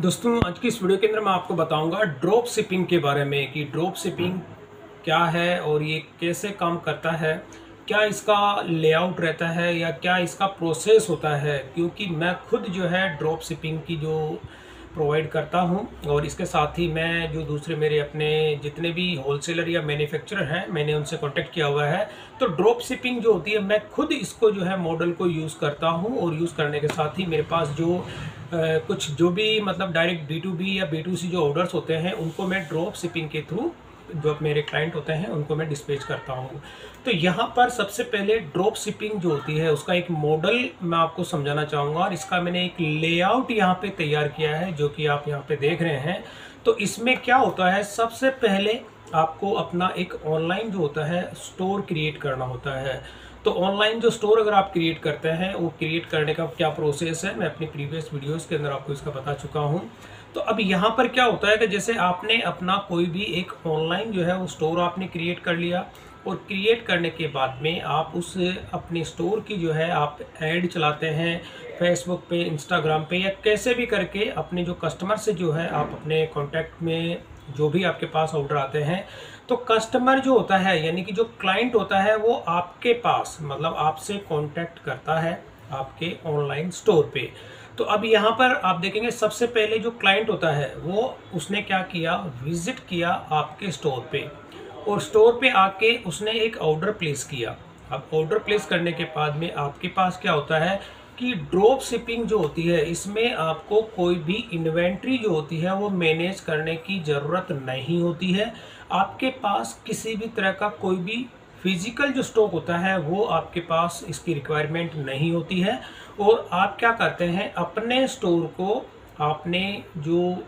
दोस्तों आज की इस वीडियो के अंदर मैं आपको बताऊंगा ड्रॉप शिपिंग के बारे में कि ड्रॉप शिपिंग क्या है और ये कैसे काम करता है, क्या इसका लेआउट रहता है या क्या इसका प्रोसेस होता है। क्योंकि मैं खुद जो है ड्रॉप शिपिंग की जो प्रोवाइड करता हूं और इसके साथ ही मैं जो दूसरे मेरे अपने जितने भी होलसेलर या मैन्युफैक्चरर हैं मैंने उनसे कांटेक्ट किया हुआ है। तो ड्रॉप शिपिंग जो होती है मैं खुद इसको जो है मॉडल को यूज़ करता हूं और यूज़ करने के साथ ही मेरे पास जो कुछ जो भी मतलब डायरेक्ट B2B या B2C जो ऑर्डर्स होते हैं उनको मैं ड्रॉप शिपिंग के थ्रू जो मेरे क्लाइंट होते हैं उनको मैं डिस्पैच करता हूँ। तो यहाँ पर सबसे पहले ड्रॉप शिपिंग जो होती है उसका एक मॉडल मैं आपको समझाना चाहूँगा और इसका मैंने एक लेआउट यहाँ पे तैयार किया है जो कि आप यहाँ पे देख रहे हैं। तो इसमें क्या होता है, सबसे पहले आपको अपना एक ऑनलाइन जो होता है स्टोर क्रिएट करना होता है। तो ऑनलाइन जो स्टोर अगर आप क्रिएट करते हैं वो क्रिएट करने का क्या प्रोसेस है मैं अपनी प्रीवियस वीडियोस के अंदर आपको इसका बता चुका हूँ। तो अब यहाँ पर क्या होता है कि जैसे आपने अपना कोई भी एक ऑनलाइन जो है वो स्टोर आपने क्रिएट कर लिया और क्रिएट करने के बाद में आप उस अपने स्टोर की जो है आप ऐड चलाते हैं फेसबुक पे, इंस्टाग्राम पे या कैसे भी करके अपने जो कस्टमर से जो है आप अपने कॉन्टैक्ट में जो भी आपके पास ऑर्डर आते हैं तो कस्टमर जो होता है यानी कि जो क्लाइंट होता है वो आपके पास मतलब आपसे कांटेक्ट करता है आपके ऑनलाइन स्टोर पे। तो अब यहाँ पर आप देखेंगे सबसे पहले जो क्लाइंट होता है वो उसने क्या किया, विजिट किया आपके स्टोर पे और स्टोर पे आके उसने एक ऑर्डर प्लेस किया। अब ऑर्डर प्लेस करने के बाद में आपके पास क्या होता है कि ड्रॉप शिपिंग जो होती है इसमें आपको कोई भी इन्वेंट्री जो होती है वो मैनेज करने की ज़रूरत नहीं होती है। आपके पास किसी भी तरह का कोई भी फिजिकल जो स्टॉक होता है वो आपके पास इसकी रिक्वायरमेंट नहीं होती है। और आप क्या करते हैं, अपने स्टोर को आपने जो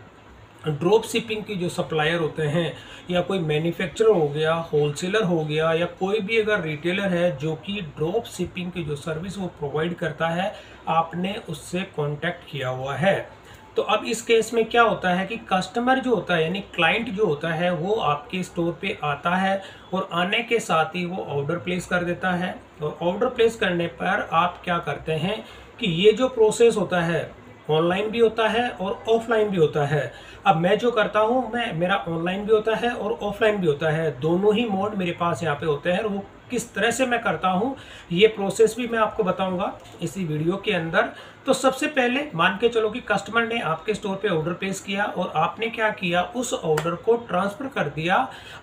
ड्रॉप शिपिंग की जो सप्लायर होते हैं या कोई मैन्युफैक्चरर हो गया, होलसेलर हो गया या कोई भी अगर रिटेलर है जो कि ड्रॉप शिपिंग की जो सर्विस वो प्रोवाइड करता है आपने उससे कांटेक्ट किया हुआ है। तो अब इस केस में क्या होता है कि कस्टमर जो होता है यानी क्लाइंट जो होता है वो आपके स्टोर पे आता है और आने के साथ ही वो ऑर्डर प्लेस कर देता है। और ऑर्डर प्लेस करने पर आप क्या करते हैं कि ये जो प्रोसेस होता है ऑनलाइन भी होता है और ऑफलाइन भी होता है। अब मैं जो करता हूँ मेरा ऑनलाइन भी होता है और ऑफलाइन भी होता है, दोनों ही मोड मेरे पास यहाँ पे होते हैं। और वो किस तरह से मैं करता हूँ ये प्रोसेस भी मैं आपको बताऊंगा इसी वीडियो के अंदर। तो सबसे पहले मान के चलो कि कस्टमर ने आपके स्टोर पे ऑर्डर प्लेस किया और आपने क्या किया, उस ऑर्डर को ट्रांसफर कर दिया।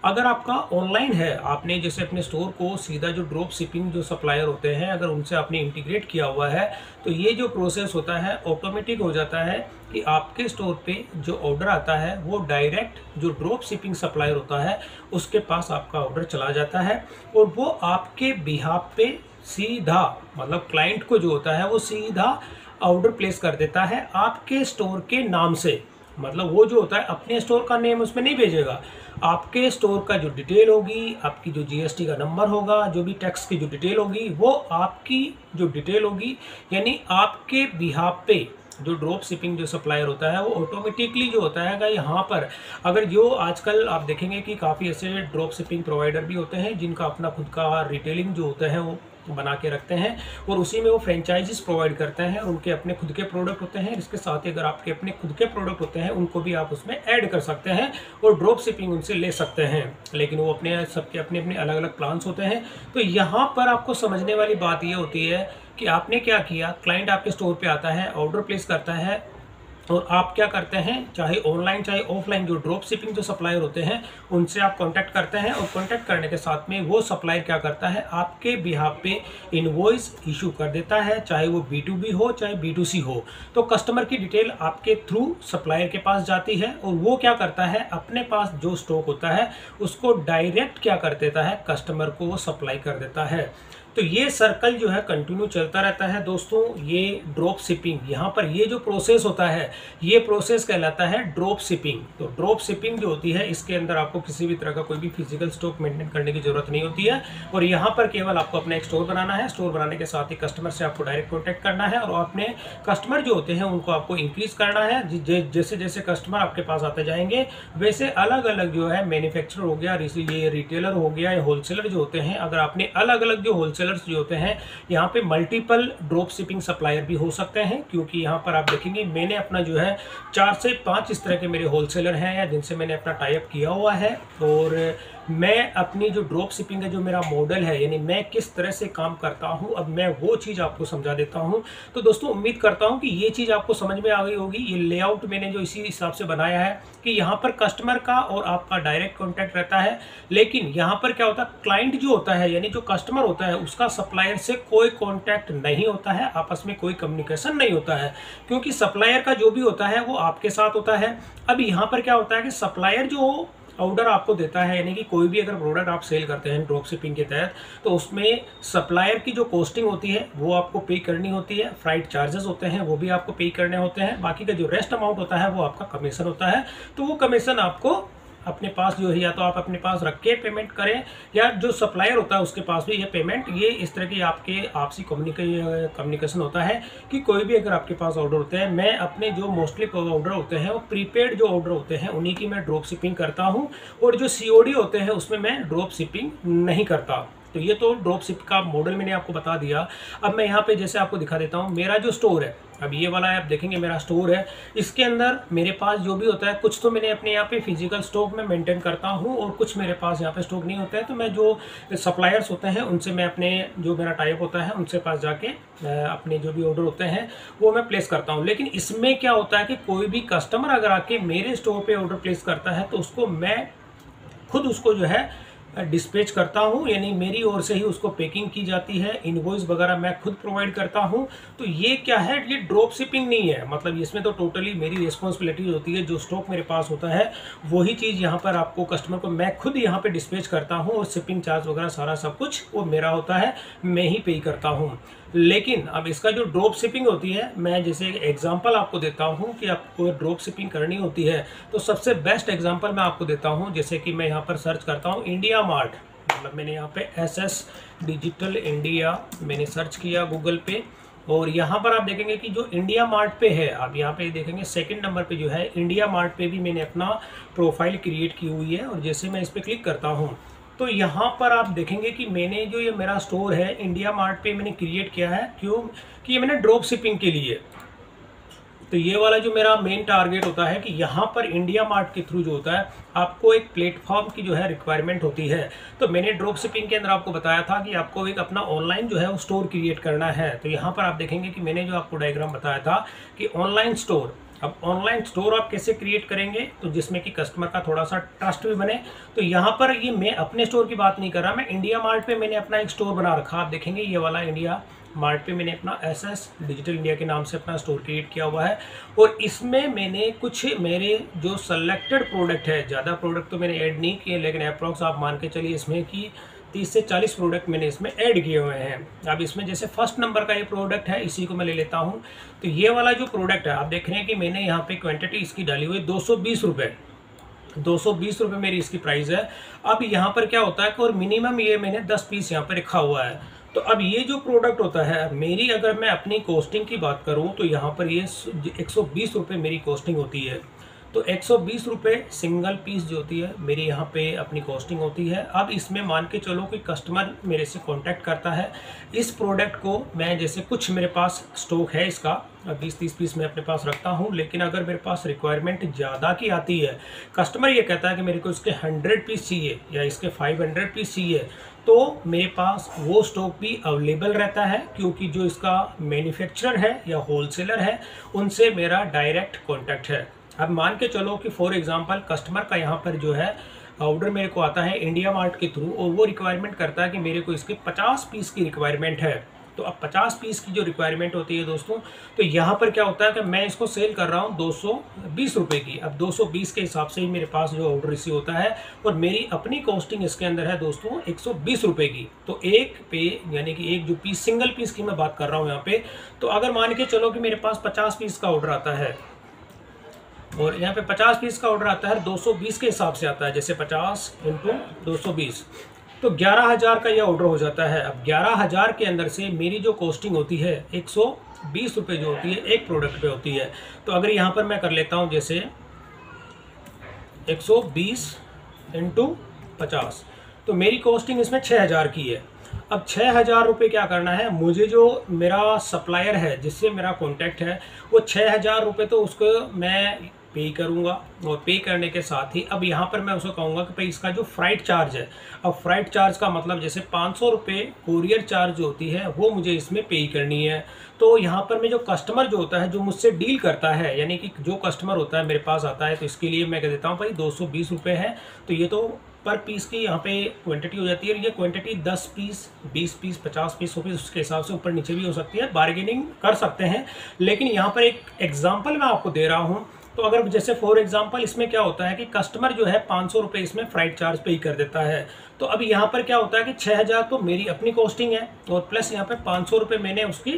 अगर आपका ऑनलाइन है, आपने जैसे अपने स्टोर को सीधा जो ड्रॉप शिपिंग जो सप्लायर होते हैं अगर उनसे आपने इंटीग्रेट किया हुआ है तो ये जो प्रोसेस होता है ऑटोमेटिक हो जाता है कि आपके स्टोर पे जो ऑर्डर आता है वो डायरेक्ट जो ड्रॉप शिपिंग सप्लायर होता है उसके पास आपका ऑर्डर चला जाता है और वो आपके बिहाफ पे सीधा मतलब क्लाइंट को जो होता है वो सीधा ऑर्डर प्लेस कर देता है आपके स्टोर के नाम से। मतलब वो जो होता है अपने स्टोर का नेम उसमें नहीं भेजेगा, आपके स्टोर का जो डिटेल होगी, आपकी जो GST का नंबर होगा, जो भी टैक्स की जो डिटेल होगी वो आपकी जो डिटेल होगी यानी आपके बिहाफ पे जो ड्रॉप शिपिंग जो सप्लायर होता है वो ऑटोमेटिकली जो होता है कि यहाँ पर अगर जो आजकल आप देखेंगे कि काफ़ी ऐसे ड्रॉप शिपिंग प्रोवाइडर भी होते हैं जिनका अपना खुद का रिटेलिंग जो होता है वो बना के रखते हैं और उसी में वो फ्रेंचाइजीज प्रोवाइड करते हैं और उनके अपने खुद के प्रोडक्ट होते हैं। इसके साथ ही अगर आपके अपने खुद के प्रोडक्ट होते हैं उनको भी आप उसमें ऐड कर सकते हैं और ड्रॉप शिपिंग उनसे ले सकते हैं, लेकिन वो अपने सबके अपने अपने अलग अलग प्लान्स होते हैं। तो यहाँ पर आपको समझने वाली बात ये होती है कि आपने क्या किया, क्लाइंट आपके स्टोर पे आता है, ऑर्डर प्लेस करता है और आप क्या करते हैं, चाहे ऑनलाइन चाहे ऑफलाइन जो ड्रॉप शिपिंग जो सप्लायर होते हैं उनसे आप कांटेक्ट करते हैं और कांटेक्ट करने के साथ में वो सप्लायर क्या करता है आपके बिहाफ पे इनवॉइस इशू कर देता है, चाहे वो B2B हो चाहे B2C हो। तो कस्टमर की डिटेल आपके थ्रू सप्लायर के पास जाती है और वो क्या करता है अपने पास जो स्टॉक होता है उसको डायरेक्ट क्या कर देता है कस्टमर को वो सप्लाई कर देता है। तो ये सर्कल जो है कंटिन्यू चलता रहता है दोस्तों। ये ड्रॉप शिपिंग यहाँ पर ये जो प्रोसेस होता है ये प्रोसेस कहलाता है ड्रॉप शिपिंग। तो ड्रॉप शिपिंग जो होती है इसके अंदर आपको किसी भी तरह का कोई भी फिजिकल स्टॉक मेंटेन करने की जरूरत नहीं होती है और यहाँ पर केवल आपको अपना एक स्टोर बनाना है। स्टोर बनाने के साथ ही कस्टमर से आपको डायरेक्ट कॉन्टैक्ट करना है और अपने कस्टमर जो होते हैं उनको आपको इंक्रीज करना है। जैसे जैसे कस्टमर आपके पास आते जाएंगे वैसे अलग अलग जो है मैन्युफैक्चरर हो गया, ये रिटेलर हो गया या होलसेलर जो होते हैं, अगर आपने अलग अलग जो होलसेलर होलसेलर्स जो होते हैं यहाँ पे मल्टीपल ड्रॉप शिपिंग सप्लायर भी हो सकते हैं, क्योंकि यहाँ पर आप देखेंगे मैंने अपना जो है 4 से 5 इस तरह के मेरे होलसेलर हैं या जिनसे मैंने अपना टाई अप किया हुआ है। और मैं अपनी जो ड्रॉप शिपिंग का जो मेरा मॉडल है, यानी मैं किस तरह से काम करता हूं, अब मैं वो चीज़ आपको समझा देता हूं। तो दोस्तों उम्मीद करता हूं कि ये चीज़ आपको समझ में आ गई होगी। ये लेआउट मैंने जो इसी हिसाब से बनाया है कि यहाँ पर कस्टमर का और आपका डायरेक्ट कॉन्टैक्ट रहता है, लेकिन यहाँ पर क्या होता है, क्लाइंट जो होता है यानी जो कस्टमर होता है उसका सप्लायर से कोई कॉन्टैक्ट नहीं होता है, आपस में कोई कम्युनिकेशन नहीं होता है, क्योंकि सप्लायर का जो भी होता है वो आपके साथ होता है। अब यहाँ पर क्या होता है कि सप्लायर जो ऑर्डर आपको देता है, यानी कि कोई भी अगर प्रोडक्ट आप सेल करते हैं ड्रॉप शिपिंग के तहत, तो उसमें सप्लायर की जो कॉस्टिंग होती है वो आपको पे करनी होती है, फ्राइट चार्जेस होते हैं वो भी आपको पे करने होते हैं, बाकी का जो रेस्ट अमाउंट होता है वो आपका कमीशन होता है। तो वो कमीशन आपको अपने पास जो है या तो आप अपने पास रख के पेमेंट करें, या जो सप्लायर होता है उसके पास भी ये पेमेंट, ये इस तरह की आपके आपसी कम्युनिकेशन होता है कि कोई भी अगर आपके पास ऑर्डर होते हैं, मैं अपने जो मोस्टली ऑर्डर होते हैं वो प्रीपेड जो ऑर्डर होते हैं उन्हीं की मैं ड्रॉप शिपिंग करता हूं, और जो COD होते हैं उसमें मैं ड्रॉप शिपिंग नहीं करता। तो ये तो ड्रॉप शिप का मॉडल मैंने आपको बता दिया। अब मैं यहाँ पे जैसे आपको दिखा देता हूँ मेरा जो स्टोर है, अब ये वाला आप देखेंगे मेरा स्टोर है, इसके अंदर मेरे पास जो भी होता है कुछ तो मैंने अपने यहाँ पे फिजिकल स्टॉक में मेंटेन करता हूँ, और कुछ मेरे पास यहाँ पे स्टॉक नहीं होता है, तो मैं जो सप्लायर्स होते हैं उनसे मैं अपने जो मेरा टाइप होता है उनसे पास जाके अपने जो भी ऑर्डर होते हैं वो मैं प्लेस करता हूँ। लेकिन इसमें क्या होता है कि कोई भी कस्टमर अगर आके मेरे स्टोर पर ऑर्डर प्लेस करता है तो उसको मैं खुद उसको जो है डिस्पैच करता हूं, यानी मेरी ओर से ही उसको पैकिंग की जाती है, इनवॉइस वगैरह मैं खुद प्रोवाइड करता हूं। तो ये क्या है, ये ड्रॉप शिपिंग नहीं है, मतलब इसमें तो टोटली मेरी रिस्पॉन्सिबिलिटी होती है, जो स्टॉक मेरे पास होता है वही चीज़ यहाँ पर आपको कस्टमर को मैं खुद यहाँ पे डिस्पैच करता हूँ, और शिपिंग चार्ज वगैरह सारा सब कुछ वो मेरा होता है, मैं ही पे करता हूँ। लेकिन अब इसका जो ड्रॉप शिपिंग होती है, मैं जैसे एक एग्जांपल आपको देता हूं कि आपको ड्रॉप शिपिंग करनी होती है तो सबसे बेस्ट एग्जांपल मैं आपको देता हूं। जैसे कि मैं यहां पर सर्च करता हूं इंडिया मार्ट, मतलब मैंने यहां पे SS डिजिटल इंडिया मैंने सर्च किया गूगल पे, और यहाँ पर आप देखेंगे कि जो इंडिया मार्ट पे है, आप यहाँ पे देखेंगे सेकंड नंबर पे जो है इंडिया मार्ट पे भी मैंने अपना प्रोफाइल क्रिएट की हुई है। और जैसे मैं इस पर क्लिक करता हूँ तो यहाँ पर आप देखेंगे कि मैंने जो ये मेरा स्टोर है इंडिया मार्ट पे मैंने क्रिएट किया है, क्यों कि ये मैंने ड्रॉप शिपिंग के लिए। तो ये वाला जो मेरा मेन टारगेट होता है कि यहाँ पर इंडिया मार्ट के थ्रू जो होता है आपको एक प्लेटफॉर्म की जो है रिक्वायरमेंट होती है। तो मैंने ड्रॉप शिपिंग के अंदर आपको बताया था कि आपको एक अपना ऑनलाइन जो है वो स्टोर क्रिएट करना है। तो यहाँ पर आप देखेंगे कि मैंने जो आपको डायग्राम बताया था कि ऑनलाइन स्टोर, अब ऑनलाइन स्टोर आप कैसे क्रिएट करेंगे, तो जिसमें कि कस्टमर का थोड़ा सा ट्रस्ट भी बने। तो यहाँ पर ये मैं अपने स्टोर की बात नहीं कर रहा, मैं इंडिया मार्ट पे मैंने अपना एक स्टोर बना रखा। आप देखेंगे ये वाला इंडिया मार्ट पे मैंने अपना SS डिजिटल इंडिया के नाम से अपना स्टोर क्रिएट किया हुआ है, और इसमें मैंने कुछ मेरे जो सेलेक्टेड प्रोडक्ट है, ज़्यादा प्रोडक्ट तो मैंने ऐड नहीं किए, लेकिन अप्रॉक्स आप मान के चलिए इसमें कि 30 से 40 प्रोडक्ट मैंने इसमें ऐड किए हुए हैं। अब इसमें जैसे फर्स्ट नंबर का ये प्रोडक्ट है, इसी को मैं ले लेता हूँ। तो ये वाला जो प्रोडक्ट है आप देख रहे हैं कि मैंने यहाँ पे क्वांटिटी इसकी डाली हुई 220 रुपये, 220 रुपये मेरी इसकी प्राइस है। अब यहाँ पर क्या होता है कि और मिनिमम ये मैंने 10 पीस यहाँ पर रखा हुआ है। तो अब ये जो प्रोडक्ट होता है मेरी, अगर मैं अपनी कॉस्टिंग की बात करूँ तो यहाँ पर ये 120 रुपये मेरी कॉस्टिंग होती है। तो 120 रुपये सिंगल पीस जो होती है मेरी यहाँ पे अपनी कॉस्टिंग होती है। अब इसमें मान के चलो कि कस्टमर मेरे से कांटेक्ट करता है, इस प्रोडक्ट को मैं जैसे कुछ मेरे पास स्टॉक है इसका 20-30 पीस मैं अपने पास रखता हूँ, लेकिन अगर मेरे पास रिक्वायरमेंट ज़्यादा की आती है, कस्टमर ये कहता है कि मेरे को इसके 100 पीस चाहिए या इसके 500 पीस चाहिए, तो मेरे पास वो स्टॉक भी अवेलेबल रहता है, क्योंकि जो इसका मैन्युफैक्चरर है या होलसेलर है उनसे मेरा डायरेक्ट कॉन्टैक्ट है। अब मान के चलो कि फॉर एग्जांपल कस्टमर का यहाँ पर जो है ऑर्डर मेरे को आता है इंडिया मार्ट के थ्रू, और वो रिक्वायरमेंट करता है कि मेरे को इसके 50 पीस की रिक्वायरमेंट है। तो अब 50 पीस की जो रिक्वायरमेंट होती है दोस्तों, तो यहाँ पर क्या होता है कि मैं इसको सेल कर रहा हूँ 220 रुपये की। अब 220 के हिसाब से ही मेरे पास जो ऑर्डर रिसीव होता है, और मेरी अपनी कॉस्टिंग इसके अंदर है दोस्तों 120 रुपये की। तो एक पे यानी कि एक जो पीस सिंगल पीस की मैं बात कर रहा हूँ यहाँ पे, तो अगर मान के चलो कि मेरे पास 50 पीस का ऑर्डर आता है, और यहाँ पे 50 पीस का ऑर्डर आता है 220 के हिसाब से आता है, जैसे 50 × 220, तो 11,000 का यह ऑर्डर हो जाता है। अब 11,000 के अंदर से मेरी जो कॉस्टिंग होती है 120 रुपये जो होती है एक प्रोडक्ट पे होती है। तो अगर यहाँ पर मैं कर लेता हूँ जैसे 120 × 50, तो मेरी कॉस्टिंग इसमें 6,000 की है। अब 6,000 रुपये क्या करना है मुझे, जो मेरा सप्लायर है जिससे मेरा कॉन्टैक्ट है वो 6,000 रुपये तो उसको मैं पे करूंगा, और पे करने के साथ ही अब यहाँ पर मैं उसको कहूँगा कि भाई इसका जो फ्राइट चार्ज है, अब फ्राइट चार्ज का मतलब जैसे 500 रुपये कोरियर चार्ज होती है वो मुझे इसमें पे करनी है। तो यहाँ पर मैं जो कस्टमर जो होता है जो मुझसे डील करता है, यानी कि जो कस्टमर होता है मेरे पास आता है, तो इसके लिए मैं कह देता हूँ भाई 220 रुपये है। तो ये तो पर पीस की यहाँ पे क्वांटिटी हो जाती है, और ये quantity 10 piece 20 piece 50 piece 100 piece उसके हिसाब से ऊपर नीचे भी हो सकती है, बार्गेनिंग कर सकते हैं। लेकिन यहाँ पर एक एग्जाम्पल मैं आपको दे रहा हूँ। तो अगर जैसे फॉर एग्जांपल इसमें क्या होता है कि कस्टमर जो है 500 रुपये इसमें फ्राइट चार्ज पे कर देता है। तो अब यहाँ पर क्या होता है कि 6,000 तो मेरी अपनी कॉस्टिंग है, और प्लस यहाँ पे 500 रुपये मैंने उसकी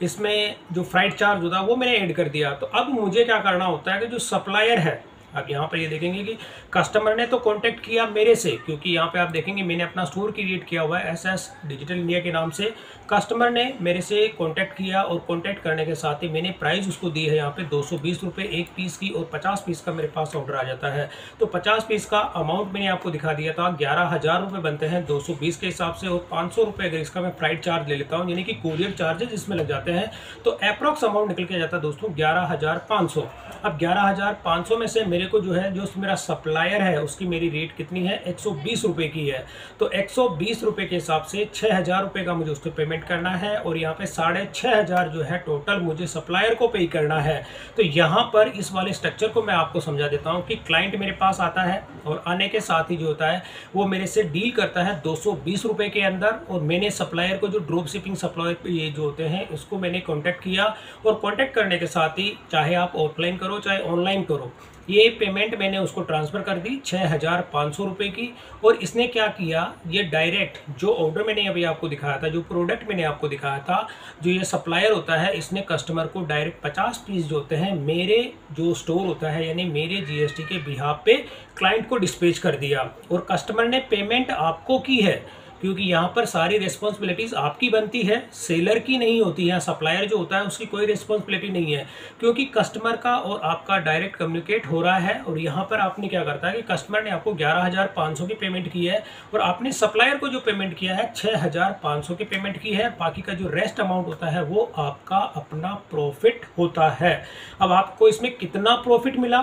इसमें जो फ्राइट चार्ज होता है वो मैंने ऐड कर दिया। तो अब मुझे क्या करना होता है कि जो सप्लायर है, अब यहाँ पर ये देखेंगे कि कस्टमर ने तो कांटेक्ट किया मेरे से, क्योंकि यहाँ पे आप देखेंगे मैंने अपना स्टोर क्रिएट किया हुआ है एसएस डिजिटल इंडिया के नाम से। कस्टमर ने मेरे से कांटेक्ट किया, और कांटेक्ट करने के साथ ही मैंने प्राइस उसको दी है यहाँ पे 220 रुपये एक पीस की, और 50 पीस का मेरे पास ऑर्डर आ जाता है। तो 50 पीस का अमाउंट मैंने आपको दिखा दिया था, 11,000 रुपये बनते हैं 220 के हिसाब से, और 500 रुपये अगर इसका मैं फ्राइट चार्ज ले लेता हूँ यानी कि कोरियर चार्जेज इसमें लग जाते हैं, तो अप्रॉक्स अमाउंट निकल के जाता है दोस्तों 11,500। अब 11,500 में से मेरे को जो है जो मेरा सप्लायर है उसकी मेरी रेट कितनी है 120 रुपये की है। तो 120 रुपये के हिसाब से 6,000 रुपये का मुझे उसको पेमेंट करना है, और यहाँ पे 6,500 जो है टोटल मुझे सप्लायर को पे करना है। तो यहाँ पर इस वाले स्ट्रक्चर को मैं आपको समझा देता हूँ कि क्लाइंट मेरे पास आता है, और आने के साथ ही जो होता है वो मेरे से डील करता है 220 रुपये के अंदर, और मैंने सप्लायर को जो ड्रॉप शिपिंग सप्लायर ये जो होते हैं उसको मैंने कॉन्टैक्ट किया, और कॉन्टैक्ट करने के साथ ही चाहे आप ऑफलाइन करो चाहे ऑनलाइन करो, ये पेमेंट मैंने उसको ट्रांसफ़र कर दी 6,500 रुपये की। और इसने क्या किया, ये डायरेक्ट जो ऑर्डर मैंने अभी आपको दिखाया था, जो प्रोडक्ट मैंने आपको दिखाया था, जो ये सप्लायर होता है, इसने कस्टमर को डायरेक्ट 50 पीस जो होते हैं मेरे जो स्टोर होता है यानी मेरे जीएसटी के बिहाफ पे क्लाइंट को डिस्पैच कर दिया, और कस्टमर ने पेमेंट आपको की है, क्योंकि यहाँ पर सारी रिस्पॉन्सिबिलिटीज़ आपकी बनती है, सेलर की नहीं होती है। सप्लायर जो होता है उसकी कोई रिस्पॉन्सिबिलिटी नहीं है, क्योंकि कस्टमर का और आपका डायरेक्ट कम्युनिकेट हो रहा है। और यहाँ पर आपने क्या करता है कि कस्टमर ने आपको 11,500 की पेमेंट की है, और आपने सप्लायर को जो पेमेंट किया है 6,500 की पेमेंट की है। बाकी का जो रेस्ट अमाउंट होता है वो आपका अपना प्रॉफिट होता है। अब आपको इसमें कितना प्रॉफिट मिला,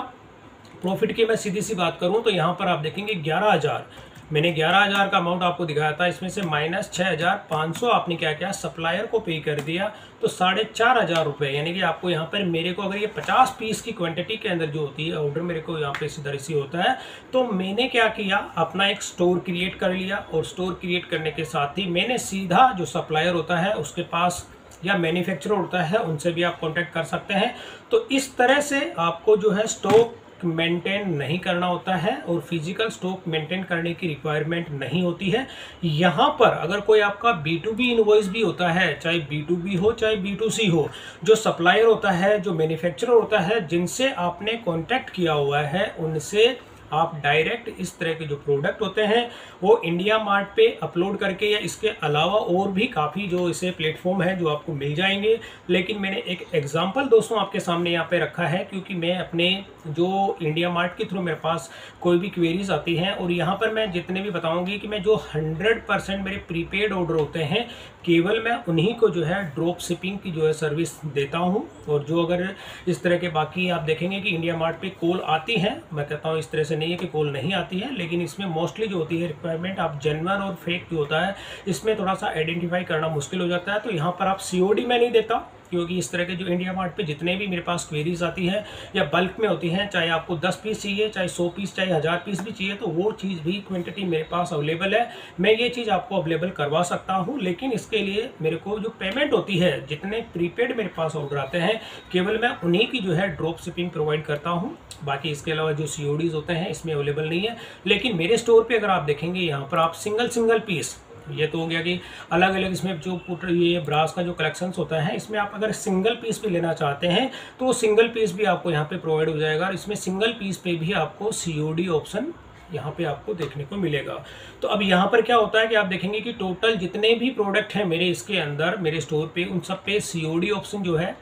प्रॉफिट की मैं सीधी सी बात करूँ तो यहाँ पर आप देखेंगे 11,000, मैंने 11,000 का अमाउंट आपको दिखाया था, इसमें से माइनस 6,500 आपने क्या किया सप्लायर को पे कर दिया, तो 4,500 रुपये, यानी कि आपको यहाँ पर मेरे को अगर ये 50 पीस की क्वांटिटी के अंदर जो होती है ऑर्डर मेरे को यहाँ पे इसी तरह से होता है, तो मैंने क्या किया अपना एक स्टोर क्रिएट कर लिया, और स्टोर क्रिएट करने के साथ ही मैंने सीधा जो सप्लायर होता है उसके पास या मैन्युफैक्चरर होता है उनसे भी आप कॉन्टैक्ट कर सकते हैं। तो इस तरह से आपको जो है स्टॉक मेंटेन नहीं करना होता है, और फिजिकल स्टॉक मेंटेन करने की रिक्वायरमेंट नहीं होती है। यहाँ पर अगर कोई आपका B2B इनवॉइस भी होता है, चाहे B2B हो चाहे B2C हो, जो सप्लायर होता है जो मैन्युफैक्चरर होता है जिनसे आपने कॉन्टैक्ट किया हुआ है, उनसे आप डायरेक्ट इस तरह के जो प्रोडक्ट होते हैं वो इंडिया मार्ट पे अपलोड करके, या इसके अलावा और भी काफ़ी जो इसे प्लेटफॉर्म है जो आपको मिल जाएंगे। लेकिन मैंने एक एग्जांपल दोस्तों आपके सामने यहाँ पे रखा है, क्योंकि मैं अपने जो इंडिया मार्ट के थ्रू मेरे पास कोई भी क्वेरीज आती हैं, और यहाँ पर मैं जितने भी बताऊँगी कि मैं जो 100% मेरे प्रीपेड ऑर्डर होते हैं केवल मैं उन्हीं को जो है ड्रॉप शिपिंग की जो है सर्विस देता हूँ। और जो अगर इस तरह के बाकी आप देखेंगे कि इंडिया मार्ट पे कॉल आती है, मैं कहता हूँ इस तरह से नहीं है कि कॉल नहीं आती है, लेकिन इसमें मोस्टली जो होती है रिक्वायरमेंट आप जेन्युइन और फेक जो होता है इसमें थोड़ा सा आइडेंटिफाई करना मुश्किल हो जाता है। तो यहाँ पर आप COD में नहीं देता, क्योंकि इस तरह के जो इंडिया मार्ट पे जितने भी मेरे पास क्वेरीज आती है या बल्क में होती हैं, चाहे आपको 10 पीस चाहिए, चाहे 100 पीस, चाहे 1000 पीस भी चाहिए, तो वो चीज़ भी क्वांटिटी मेरे पास अवेलेबल है, मैं ये चीज़ आपको अवेलेबल करवा सकता हूँ। लेकिन इसके लिए मेरे को जो पेमेंट होती है, जितने प्रीपेड मेरे पास ऑर्डर आते हैं केवल मैं उन्हीं की जो है ड्रॉप शिपिंग प्रोवाइड करता हूँ। बाकी इसके अलावा जो CODs होते हैं इसमें अवेलेबल नहीं है। लेकिन मेरे स्टोर पर अगर आप देखेंगे यहाँ पर आप सिंगल पीस, ये तो हो गया कि अलग अलग इसमें जो ये ब्रास का जो कलेक्शंस होता है इसमें आप अगर सिंगल पीस भी लेना चाहते हैं तो वो सिंगल पीस भी आपको यहाँ पे प्रोवाइड हो जाएगा, और इसमें सिंगल पीस पे भी आपको COD ऑप्शन यहाँ पे आपको देखने को मिलेगा। तो अब यहाँ पर क्या होता है कि आप देखेंगे कि टोटल जितने भी प्रोडक्ट हैं मेरे इसके अंदर मेरे स्टोर पे, उन सब पे COD ऑप्शन जो है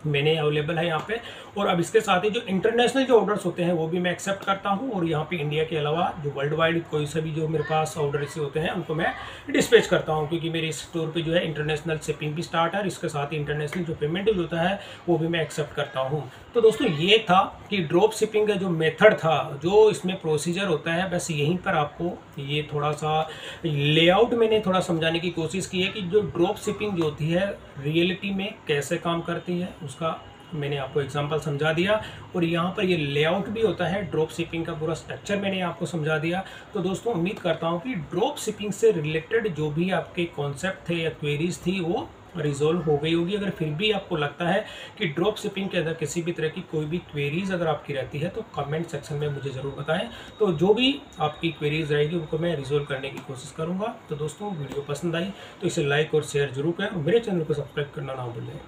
मैंने अवेलेबल है यहाँ पे, और अब इसके साथ ही जो इंटरनेशनल जो ऑर्डर्स होते हैं वो भी मैं एक्सेप्ट करता हूँ, और यहाँ पे इंडिया के अलावा जो वर्ल्ड वाइड कोई से भी जो मेरे पास ऑर्डर ऐसे होते हैं उनको मैं डिस्पैच करता हूँ, क्योंकि मेरे इस स्टोर पे जो है इंटरनेशनल शिपिंग भी स्टार्ट है, इसके साथ ही इंटरनेशनल जो पेमेंट होता है वो भी मैं एक्सेप्ट करता हूँ। तो दोस्तों ये था कि ड्रॉप शिपिंग का जो मेथड था, जो इसमें प्रोसीजर होता है, बस यहीं पर आपको ये थोड़ा सा लेआउट मैंने थोड़ा समझाने की कोशिश की है कि जो ड्रॉप शिपिंग जो होती है रियलिटी में कैसे काम करती है, उसका मैंने आपको एग्जांपल समझा दिया। और यहाँ पर ये लेआउट भी होता है, ड्रॉप शिपिंग का पूरा स्ट्रक्चर मैंने आपको समझा दिया। तो दोस्तों उम्मीद करता हूँ कि ड्रॉप शिपिंग से रिलेटेड जो भी आपके कॉन्सेप्ट थे या क्वेरीज थी वो रिजोल्व हो गई होगी। अगर फिर भी आपको लगता है कि ड्रॉप शिपिंग के अंदर किसी भी तरह की कोई भी क्वेरीज अगर आपकी रहती है तो कमेंट सेक्शन में मुझे ज़रूर बताएं। तो जो भी आपकी क्वेरीज रहेगी उनको मैं रिजोल्व करने की कोशिश करूंगा। तो दोस्तों वीडियो पसंद आई तो इसे लाइक और शेयर जरूर करें और मेरे चैनल को सब्सक्राइब करना ना भूलें।